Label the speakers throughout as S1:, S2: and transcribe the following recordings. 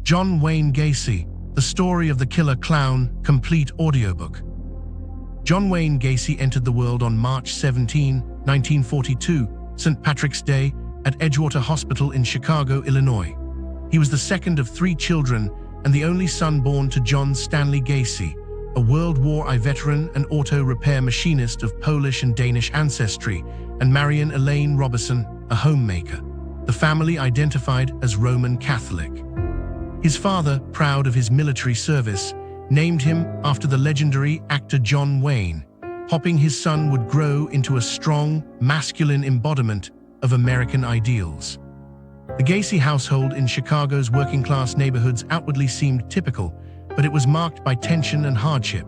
S1: John Wayne Gacy, The Story of the Killer Clown, complete audiobook. John Wayne Gacy entered the world on March 17, 1942, St. Patrick's Day, at Edgewater Hospital in Chicago, Illinois. He was the second of 3 children and the only son born to John Stanley Gacy, a World War I veteran and auto repair machinist of Polish and Danish ancestry, and Marion Elaine Robertson, a homemaker. The family identified as Roman Catholic. His father, proud of his military service, named him after the legendary actor John Wayne, hoping his son would grow into a strong, masculine embodiment of American ideals. The Gacy household in Chicago's working-class neighborhoods outwardly seemed typical, but it was marked by tension and hardship.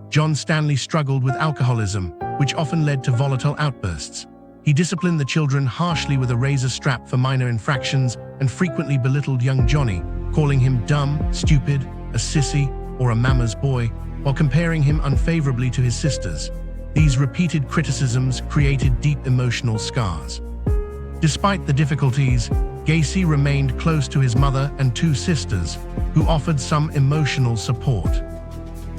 S1: John Stanley struggled with alcoholism, which often led to volatile outbursts. He disciplined the children harshly with a razor strap for minor infractions and frequently belittled young Johnny, calling him dumb, stupid, a sissy, or a mama's boy, while comparing him unfavorably to his sisters. These repeated criticisms created deep emotional scars. Despite the difficulties, Gacy remained close to his mother and 2 sisters, who offered some emotional support.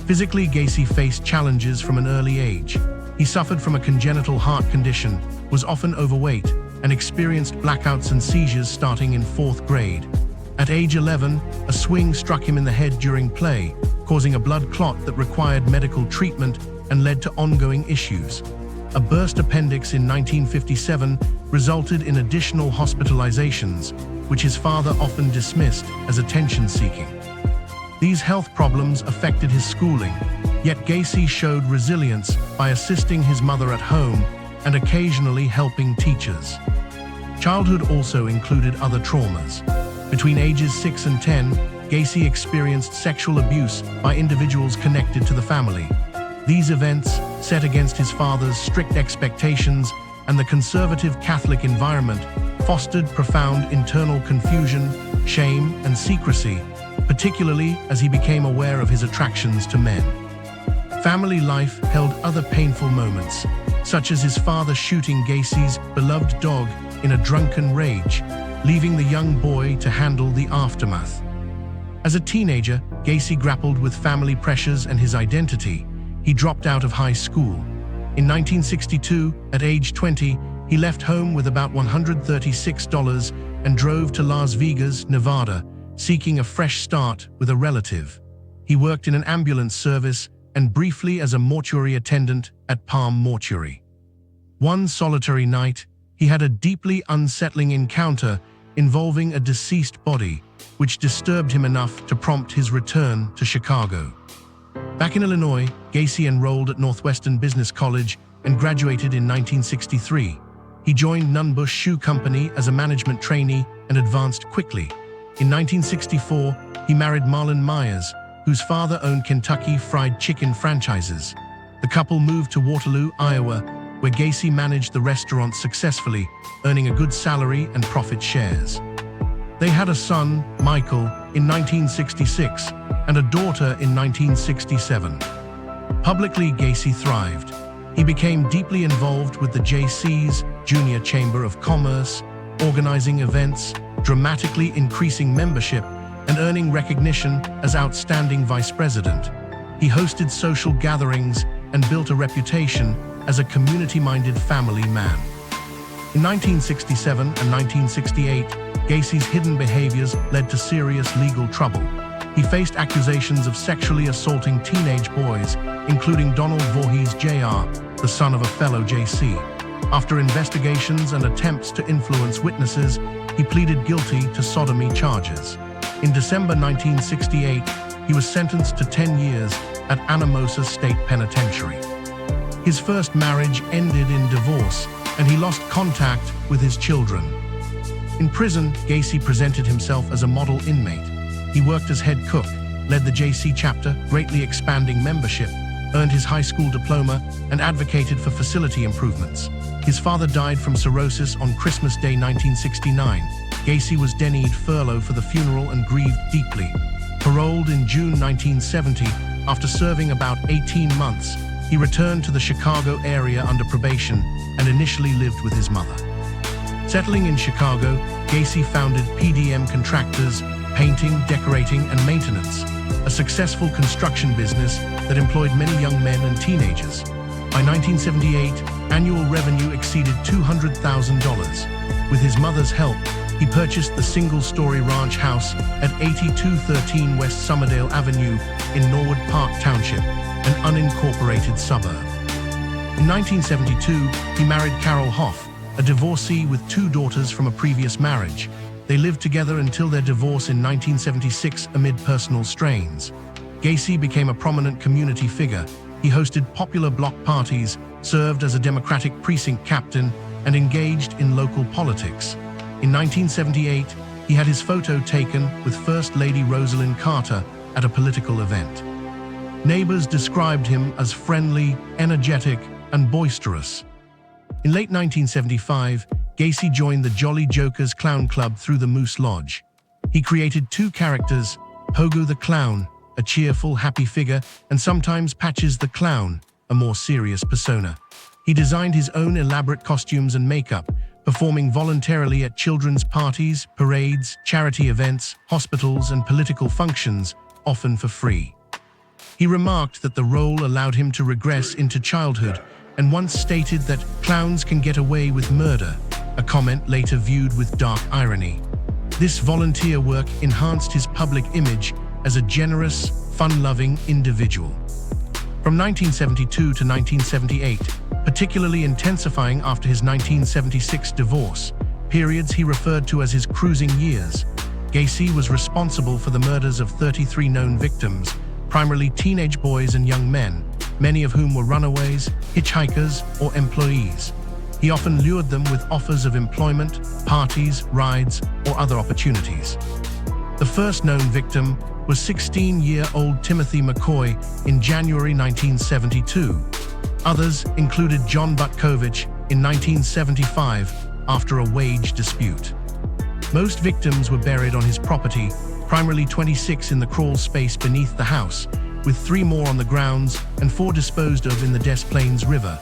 S1: Physically, Gacy faced challenges from an early age. He suffered from a congenital heart condition, was often overweight, and experienced blackouts and seizures starting in 4th grade. At age 11, a swing struck him in the head during play, causing a blood clot that required medical treatment and led to ongoing issues. A burst appendix in 1957 resulted in additional hospitalizations, which his father often dismissed as attention-seeking. These health problems affected his schooling, yet Gacy showed resilience by assisting his mother at home and occasionally helping teachers. Childhood also included other traumas. Between ages 6 and 10, Gacy experienced sexual abuse by individuals connected to the family. These events, set against his father's strict expectations and the conservative Catholic environment, fostered profound internal confusion, shame, and secrecy, particularly as he became aware of his attractions to men. Family life held other painful moments, such as his father shooting Gacy's beloved dog in a drunken rage, leaving the young boy to handle the aftermath. As a teenager, Gacy grappled with family pressures and his identity. He dropped out of high school. In 1962, at age 20, he left home with about $136 and drove to Las Vegas, Nevada, seeking a fresh start with a relative. He worked in an ambulance service and briefly as a mortuary attendant at Palm Mortuary. One solitary night, he had a deeply unsettling encounter involving a deceased body, which disturbed him enough to prompt his return to Chicago. Back in Illinois, Gacy enrolled at Northwestern Business College and graduated in 1963. He joined Nunn-Bush Shoe Company as a management trainee and advanced quickly. In 1964, he married Marlon Myers, whose father owned Kentucky Fried Chicken franchises. The couple moved to Waterloo, Iowa, where Gacy managed the restaurant successfully, earning a good salary and profit shares. They had a son, Michael, in 1966, and a daughter in 1967. Publicly, Gacy thrived. He became deeply involved with the JC's Junior Chamber of Commerce, organizing events, dramatically increasing membership, and earning recognition as outstanding vice president. He hosted social gatherings and built a reputation as a community-minded family man. In 1967 and 1968, Gacy's hidden behaviors led to serious legal trouble. He faced accusations of sexually assaulting teenage boys, including Donald Voorhees Jr., the son of a fellow JC. After investigations and attempts to influence witnesses, he pleaded guilty to sodomy charges. In December 1968, he was sentenced to 10 years at Anamosa State Penitentiary. His first marriage ended in divorce, and he lost contact with his children. In prison, Gacy presented himself as a model inmate. He worked as head cook, led the JC chapter, greatly expanding membership, earned his high school diploma, and advocated for facility improvements. His father died from cirrhosis on Christmas Day 1969. Gacy was denied furlough for the funeral and grieved deeply. Paroled in June 1970, after serving about 18 months, he returned to the Chicago area under probation and initially lived with his mother. Settling in Chicago, Gacy founded PDM Contractors, painting, decorating, and maintenance, a successful construction business that employed many young men and teenagers. By 1978, annual revenue exceeded $200,000. With his mother's help, he purchased the single-story ranch house at 8213 West Summerdale Avenue in Norwood Park Township, an unincorporated suburb. In 1972, he married Carol Hoff, a divorcee with 2 daughters from a previous marriage. They lived together until their divorce in 1976 amid personal strains. Gacy became a prominent community figure. He hosted popular block parties, served as a Democratic precinct captain, and engaged in local politics. In 1978, he had his photo taken with First Lady Rosalynn Carter at a political event. Neighbors described him as friendly, energetic, and boisterous. In late 1975, Gacy joined the Jolly Jokers Clown Club through the Moose Lodge. He created 2 characters, Pogo the Clown, a cheerful, happy figure, and sometimes Patches the Clown, a more serious persona. He designed his own elaborate costumes and makeup, performing voluntarily at children's parties, parades, charity events, hospitals, and political functions, often for free. He remarked that the role allowed him to regress into childhood and once stated that clowns can get away with murder, a comment later viewed with dark irony. This volunteer work enhanced his public image as a generous, fun-loving individual. From 1972 to 1978, particularly intensifying after his 1976 divorce, periods he referred to as his cruising years, Gacy was responsible for the murders of 33 known victims, primarily teenage boys and young men, many of whom were runaways, hitchhikers, or employees. He often lured them with offers of employment, parties, rides, or other opportunities. The first known victim was 16-year-old Timothy McCoy in January 1972. Others included John Butkovich in 1975 after a wage dispute. Most victims were buried on his property, primarily 26 in the crawl space beneath the house, with 3 more on the grounds and 4 disposed of in the Des Plaines River.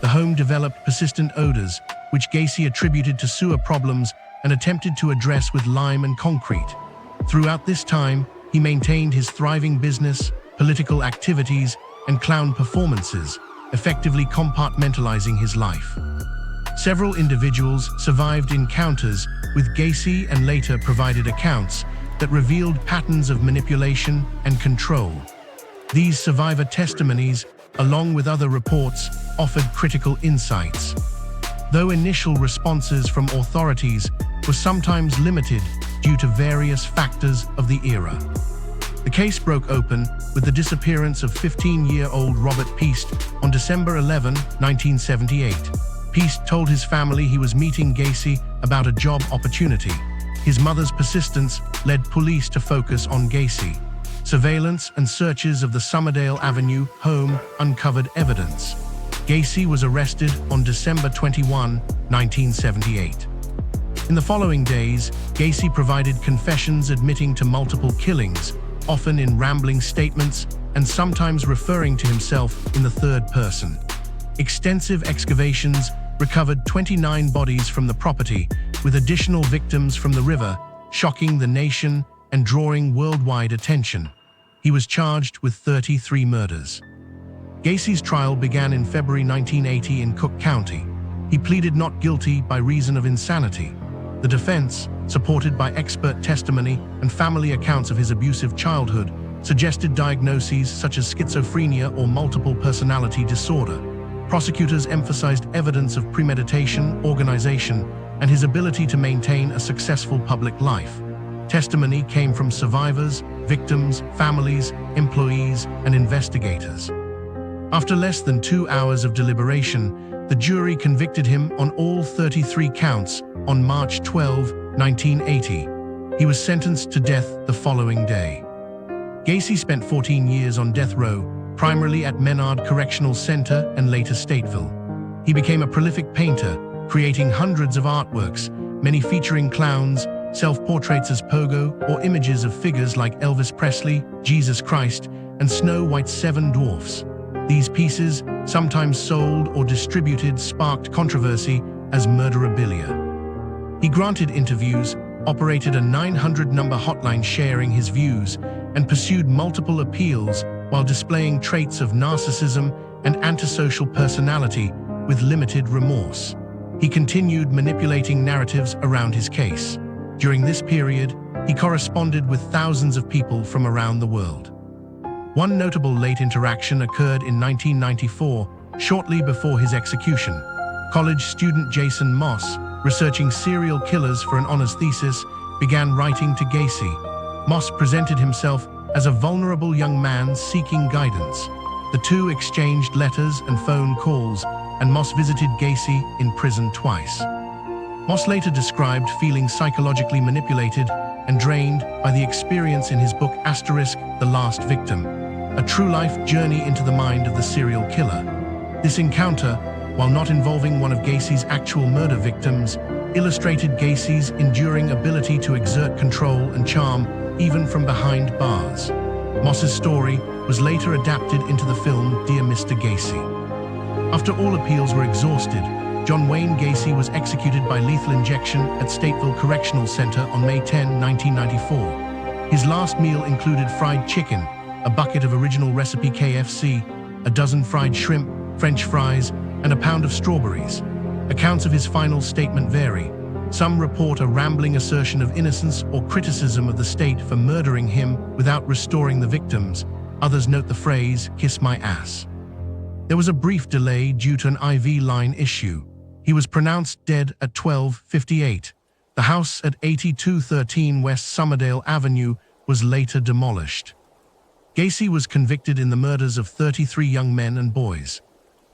S1: The home developed persistent odors, which Gacy attributed to sewer problems and attempted to address with lime and concrete. Throughout this time, he maintained his thriving business, political activities, and clown performances, effectively compartmentalizing his life. Several individuals survived encounters with Gacy and later provided accounts that revealed patterns of manipulation and control. These survivor testimonies, along with other reports, offered critical insights. Though initial responses from authorities were sometimes limited due to various factors of the era. The case broke open with the disappearance of 15-year-old Robert Peast on December 11, 1978. Peast told his family he was meeting Gacy about a job opportunity. His mother's persistence led police to focus on Gacy. Surveillance and searches of the Summerdale Avenue home uncovered evidence. Gacy was arrested on December 21, 1978. In the following days, Gacy provided confessions admitting to multiple killings, often in rambling statements and sometimes referring to himself in the third person. Extensive excavations recovered 29 bodies from the property, with additional victims from the river, shocking the nation and drawing worldwide attention. He was charged with 33 murders. Gacy's trial began in February 1980 in Cook County. He pleaded not guilty by reason of insanity. The defense, supported by expert testimony and family accounts of his abusive childhood, suggested diagnoses such as schizophrenia or multiple personality disorder. Prosecutors emphasized evidence of premeditation, organization, and his ability to maintain a successful public life. Testimony came from survivors, victims, families, employees, and investigators. After less than 2 hours of deliberation, the jury convicted him on all 33 counts on March 12, 1980. He was sentenced to death the following day. Gacy spent 14 years on death row, primarily at Menard Correctional Center and later Stateville. He became a prolific painter, creating hundreds of artworks, many featuring clowns, self-portraits as Pogo, or images of figures like Elvis Presley, Jesus Christ, and Snow White's 7 Dwarfs. These pieces, sometimes sold or distributed, sparked controversy as murderabilia. He granted interviews, operated a 900-number hotline sharing his views, and pursued multiple appeals while displaying traits of narcissism and antisocial personality with limited remorse. He continued manipulating narratives around his case. During this period, he corresponded with thousands of people from around the world. One notable late interaction occurred in 1994, shortly before his execution. College student Jason Moss, researching serial killers for an honors thesis, began writing to Gacy. Moss presented himself as a vulnerable young man seeking guidance. The two exchanged letters and phone calls, and Moss visited Gacy in prison twice. Moss later described feeling psychologically manipulated and drained by the experience in his book *The Last Victim, a true-life journey into the mind of the serial killer. This encounter, while not involving one of Gacy's actual murder victims, illustrated Gacy's enduring ability to exert control and charm even from behind bars. Moss's story was later adapted into the film Dear Mr. Gacy. After all appeals were exhausted, John Wayne Gacy was executed by lethal injection at Stateville Correctional Center on May 10, 1994. His last meal included fried chicken, a bucket of original recipe KFC, a dozen fried shrimp, French fries, and a pound of strawberries. Accounts of his final statement vary. Some report a rambling assertion of innocence or criticism of the state for murdering him without restoring the victims. Others note the phrase, "kiss my ass." There was a brief delay due to an IV line issue. He was pronounced dead at 12:58. The house at 8213 West Summerdale Avenue was later demolished. Gacy was convicted in the murders of 33 young men and boys.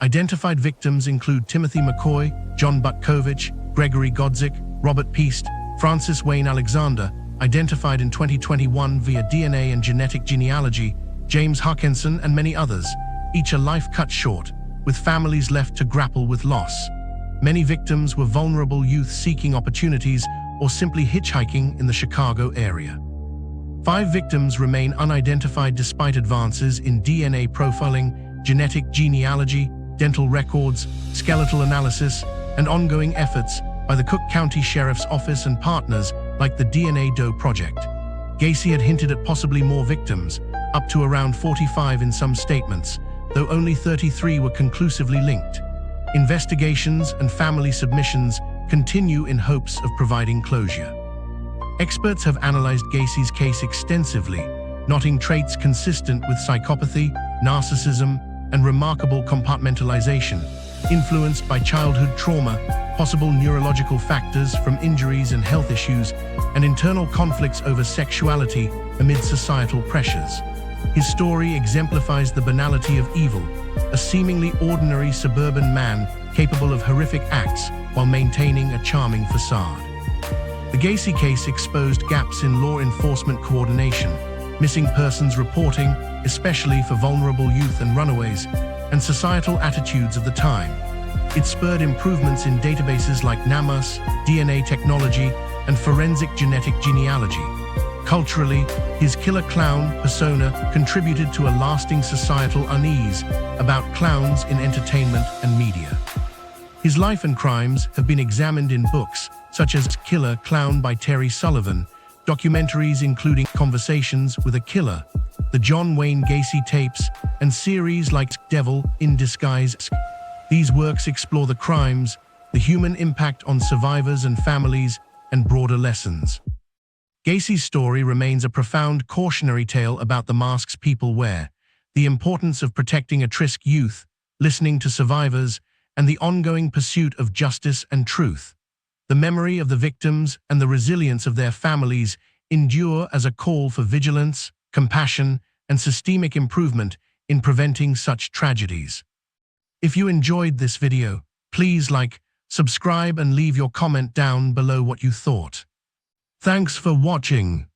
S1: Identified victims include Timothy McCoy, John Butkovich, Gregory Godzik, Robert Peast, Francis Wayne Alexander, identified in 2021 via DNA and genetic genealogy, James Harkinson, and many others, each a life cut short, with families left to grapple with loss. Many victims were vulnerable youth seeking opportunities or simply hitchhiking in the Chicago area. 5 victims remain unidentified despite advances in DNA profiling, genetic genealogy, dental records, skeletal analysis, and ongoing efforts by the Cook County Sheriff's Office and partners like the DNA Doe Project. Gacy had hinted at possibly more victims, up to around 45 in some statements, though only 33 were conclusively linked. Investigations and family submissions continue in hopes of providing closure. Experts have analyzed Gacy's case extensively, noting traits consistent with psychopathy, narcissism, and remarkable compartmentalization, influenced by childhood trauma, possible neurological factors from injuries and health issues, and internal conflicts over sexuality amid societal pressures. His story exemplifies the banality of evil, a seemingly ordinary suburban man capable of horrific acts while maintaining a charming facade. The Gacy case exposed gaps in law enforcement coordination, missing persons reporting, especially for vulnerable youth and runaways, and societal attitudes of the time. It spurred improvements in databases like NamUs, DNA technology, and forensic genetic genealogy. Culturally, his killer clown persona contributed to a lasting societal unease about clowns in entertainment and media. His life and crimes have been examined in books such as Killer Clown by Terry Sullivan, documentaries including Conversations with a Killer, the John Wayne Gacy tapes, and series like Devil in Disguise. These works explore the crimes, the human impact on survivors and families, and broader lessons. Gacy's story remains a profound cautionary tale about the masks people wear, the importance of protecting at-risk youth, listening to survivors, and the ongoing pursuit of justice and truth. The memory of the victims and the resilience of their families endure as a call for vigilance, compassion, and systemic improvement in preventing such tragedies. If you enjoyed this video, please like, subscribe, and leave your comment down below what you thought. Thanks for watching.